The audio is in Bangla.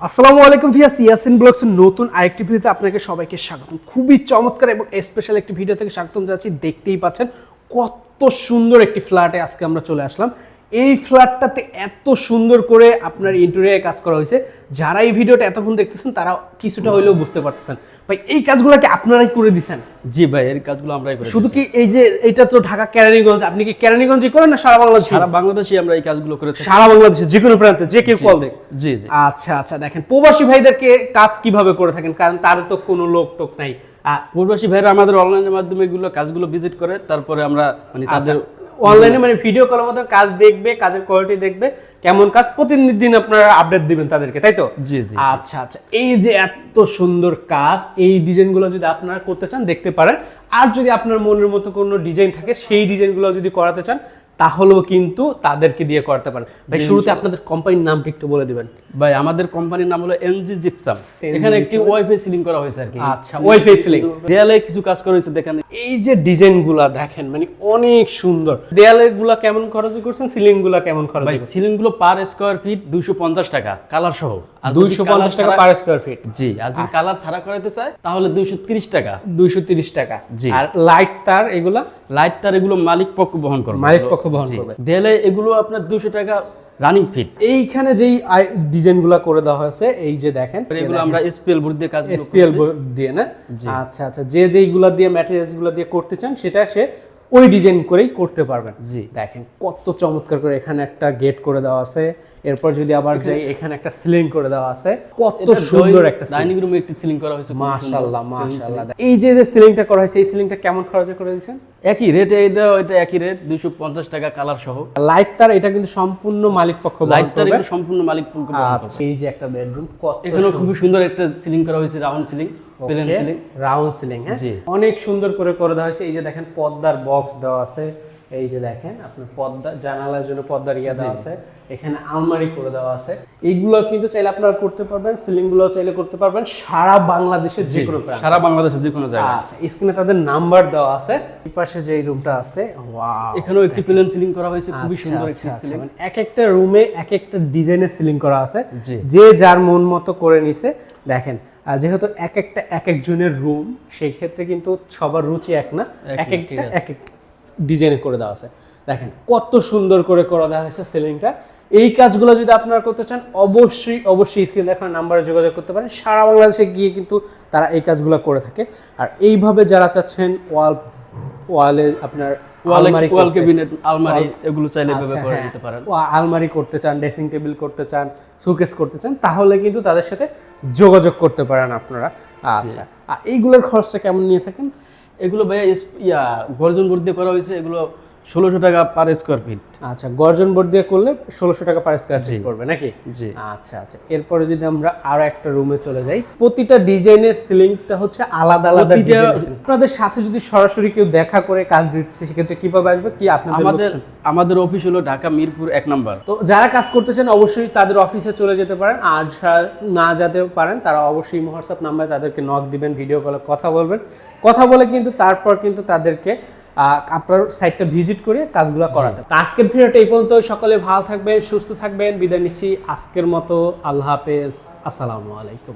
আসসালামু আলাইকুম ভিউয়ার্স, ইয়াসিন ব্লগস এর নতুন আরেকটি ভিডিওতে আপনাকে সবাইকে স্বাগতম। খুবই চমৎকার এবং স্পেশাল একটি ভিডিও থেকে স্বাগতম জানাচ্ছি। দেখতেই পাচ্ছেন কত সুন্দর একটি ফ্ল্যাটে আজকে আমরা চলে আসলাম। এই ফ্ল্যাটটাতে এত সুন্দর করে আপনার ইন্টেরিয়রে কাজ করা হয়েছে। যারা এই ভিডিওটা এতক্ষণ দেখতেছেন তারা কিছুটা হলেও বুঝতে পারতেছেন। ভাই এই কাজগুলো কি আপনারাই করে দিয়েছেন? জি ভাই, এই কাজগুলো আমরাই করে। শুধু কি এই যে এটা তো ঢাকা কেরানীগঞ্জ, আপনি কি কেরানীগঞ্জই করেন না সারা বাংলাদেশে? সারা বাংলাদেশে আমরা এই কাজগুলো করে থাকি। সারা বাংলাদেশে যে কোনো প্রান্তে যে কেউ কল দেয়। জি জি। আচ্ছা আচ্ছা, দেখেন প্রবাসী ভাইদেরকে কাজ কিভাবে করে থাকেন, কারণ তাদের তো কোনো লোক টোক নাই। প্রবাসী ভাইরা আমাদের অনলাইনের মাধ্যমে এগুলো কাজগুলো ভিজিট করে, তারপরে আমরা মানে তাদের অনলাইনে মানে ভিডিও কলের মধ্যে কাজ দেখবে, কাজের কোয়ালিটি দেখবে, কেমন কাজ প্রতিদিন আপনারা আপডেট দিবেন তাদেরকে, তাই তো? জি জি। আচ্ছা আচ্ছা, এই যে এত সুন্দর কাজ, এই ডিজাইনগুলো যদি আপনারা করতে চান দেখতে পারেন। আর যদি আপনার মনের মতো কোনো ডিজাইন থাকে সেই ডিজাইনগুলো যদি করাতে চান তাহলেও কিন্তু তাদেরকে দিয়ে করতে পারেন। ভাই শুরুতে আপনাদের কোম্পানির নামটা একটু বলে দিবেন। ভাই আমাদের কোম্পানির নাম হলো এনজি জিপসাম। এখানে একটি ওয়াইফাই সিলিং করা হয়েছে আর কি। আচ্ছা, ওয়াইফাই সিলিং। দেয়ালে কিছু কাজ করা হয়েছে দেখেন। এই যে ডিজাইনগুলো দেখেন মানে অনেক সুন্দর। দেয়ালেগুলো কেমন খরচ করছেন, সিলিংগুলো কেমন খরচ? ভাই সিলিংগুলো পার স্কয়ার ফিট 250 টাকা কালার সহ। আর 250 টাকা পার স্কয়ার ফিট। জি, আর যদি কালার ছাড়া করাতে চায় তাহলে 230 টাকা। 230 টাকা। জি। আর লাইট তার এগুলা? লাইট তার এগুলো মালিক পক্ষ বহন করবে। মালিক পক্ষ বহন করবে। দেয়ালে এগুলো আপনার 200 টাকা রানিং ফিট। এইখানে যেই ডিজাইনগুলো করে দেওয়া হয়েছে এই যে দেখেন, এগুলো আমরা এসপিএল বোর্ড দিয়ে কাজ করি। এসপিএল বোর্ড দিয়ে না? আচ্ছা আচ্ছা, যেইগুলা দিয়ে ম্যাটেরিয়ালসগুলো দিয়ে করতে চান সেটা সে ওই ডিজাইন করেই করতে পারবেন। জি, দেখেন কত চমৎকার করে এখানে একটা গেট করে দেওয়া আছে। এরপর যদি আবার যাই এখানে একটা সিলিং করে দেওয়া আছে। কত সুন্দর একটা ডাইনিং রুমে একটি সিলিং করা হয়েছে। মাশাআল্লাহ মাশাআল্লাহ। এই যে সিলিংটা করা হয়েছে, এই সিলিংটা কেমন খরচে করে দিয়েছেন? একই রেট, এটা একই রেট 250 টাকা কালার সহ। লাইট তার এটা কিন্তু সম্পূর্ণ মালিক পক্ষ বহন লাইট তার করবে। এটা সম্পূর্ণ মালিক পক্ষ বহন করবে। আচ্ছা, এই যে একটা বেডরুম, কত এখানেও খুব সুন্দর একটা সিলিং করা হয়েছে, round ceiling, plain ceiling, round ceiling. হ্যাঁ, অনেক সুন্দর করে দেওয়া হয়েছে। এই যে দেখেন পর্দার বক্স দেওয়া আছে। এই যে দেখেন আপনার পর্দা, জানালার জন্য পর্দার দেওয়া আছে। এখানে আলমারি করে দেওয়া আছে। এইগুলো কিন্তু চাইলে আপনারা করতে পারবেন, সিলিং গুলো চাইলে করতে পারবেন সারা বাংলাদেশের যে কোনো প্রান্তে। সারা বাংলাদেশের যে কোনো জায়গায়। আচ্ছা, স্ক্রিনে তাদের নাম্বার দেওয়া আছে। এই পাশে যে রুমটা আছে, ওয়াও, এখানেও একটি প্লেন সিলিং করা হয়েছে, খুবই সুন্দর একটি সিলিং। মানে এক একটা রুমে এক একটা ডিজাইনের সিলিং করা আছে, যে যার মন মতো করে নিছে। দেখেন যেহেতু এক একজনের রুম, সেই ক্ষেত্রে কিন্তু সবার রুচি এক না, এক একটা এক ডিজাইনে করে দেওয়া আছে। দেখেন কত সুন্দর করে দেওয়া হয়েছে সিলিংটা। এই কাজগুলো যদি আপনারা করতে চান অবশ্যই স্ক্রিনে দেখানো নাম্বারে যোগাযোগ করতে পারেন। সারা বাংলাদেশে গিয়ে কিন্তু তারা এই কাজগুলো করে থাকে। আর এইভাবে যারা চাচ্ছেন ওয়ালে আপনার ওয়াল ক্যাবিনেট, আলমারি এগুলো চাইলে এভাবে করে দিতে পারেন। আলমারি করতে চান, ড্রেসিং টেবিল করতে চান, শোকেস করতে চান, তাহলে কিন্তু তাদের সাথে যোগাযোগ করতে পারেন আপনারা। আচ্ছা, আর এইগুলোর খরচটা কেমন নিয়ে থাকেন? এগুলো ভাইয়া গর্জন বোর্ড দিয়ে করা হয়েছে, এগুলো 1600 টাকা পার স্কয়ার ফিট। আচ্ছা, গর্জন বোর্ড দিয়ে করলে 1600 টাকা পার স্কয়ার ফিট পড়বে নাকি? জি। আচ্ছা আচ্ছা, এরপরে যদি আমরা আরো একটা রুমে চলে যাই, প্রতিটা ডিজাইনের সিলিংটা হচ্ছে আলাদা আলাদা ডিজাইন। আপনাদের সাথে যদি সরাসরি কেউ দেখা করে কাজ দিচ্ছে সেক্ষেত্রে কিভাবে আসবে? কি আমাদের অফিস হলো ঢাকা মিরপুর 1 নম্বর। তো যারা কাজ করতে চান অবশ্যই তাদের অফিসে চলে যেতে পারেন। আর না যেতে পারেন তারা অবশ্যই হোয়াটসঅ্যাপ নাম্বারে তাদেরকে নক দিবেন, ভিডিও কলে কথা বলবেন। কথা বলে কিন্তু তারপর কিন্তু তাদেরকে আপনার সাইটটা ভিজিট করে কাজগুলো করাতে। আজকের ভিডিওটা এই পর্যন্ত। সকলে ভালো থাকবেন, সুস্থ থাকবেন, বিদায় নিচ্ছি আজকের মতো। আল্লাহ হাফেজ, আসসালামু আলাইকুম।